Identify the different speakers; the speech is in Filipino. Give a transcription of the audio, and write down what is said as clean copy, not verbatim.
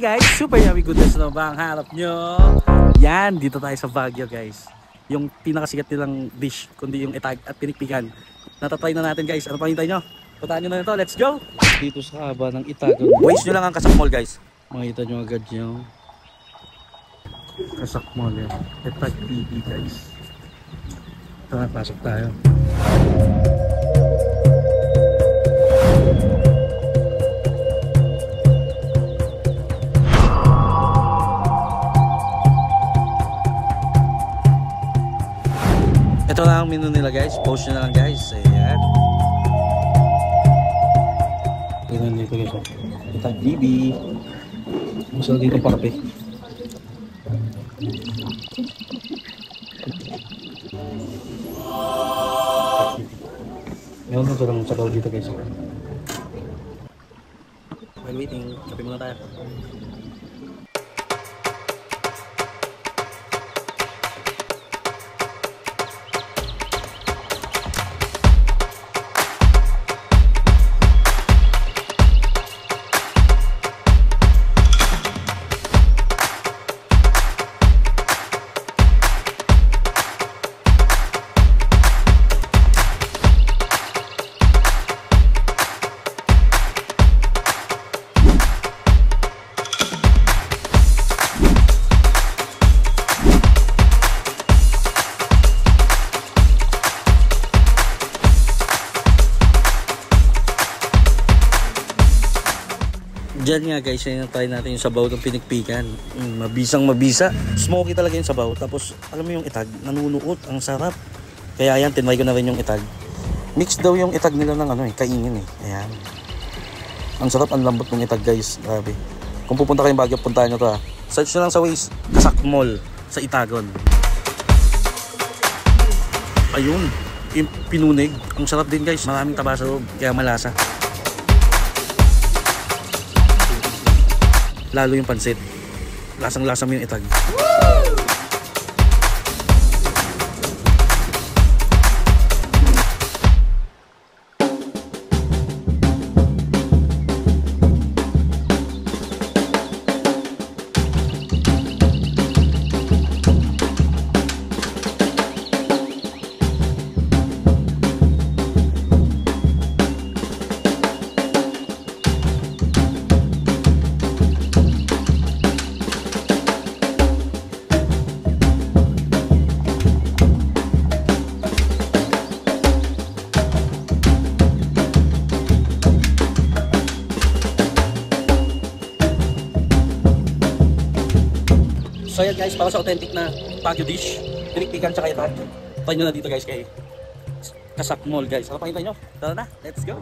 Speaker 1: guys, super yummy goodness na ba ang harap nyo? Yan, dito tayo sa Baguio guys. Yung pinakasikat nilang dish, kundi yung itag at pinikpikan. Natatry na natin guys. Ano pa hintay nyo? Puntaan nyo na nito, let's go! Dito sa haba ng itagan. Waste nyo lang ang Kasakmol guys. Makita nyo agad yung Kasakmol yan. Itag TV guys. Tara, pasok tayo. Ito lang ang menu nila guys, post nyo na lang guys. Ayan. Tingnan dito guys. Itag TV. Gusto dito pa kape. Meron na lang sabaw dito guys. While waiting, kape muna tayo. Diyan nga guys, yan try natin yung sabaw ng pinikpikan. Mabisang mabisa. Smoky talaga yung sabaw. Tapos alam mo yung itag, nanunuot. Ang sarap. Kaya yan, tinry ko na rin yung itag. Mix daw yung itag nila ng kainin eh. Ayan. Ang sarap, ang lambot ng itag guys. Grabe. Kung pupunta kayong Baguio, puntahan nyo to ha. Search nyo lang sa Waze, Kasakmol sa Itagon. Ayun. Yung pinunig. Ang sarap din guys. Maraming taba sa loob. Kaya malasa. Lalo yung pansit. Lasang-lasa mo yung itag. So yan guys, para sa authentic na Baguio dish, pinikpikan tsaka itag. Try nyo na dito guys kay Kasakmol guys. Ano pa hintay nyo? Tara na, let's go!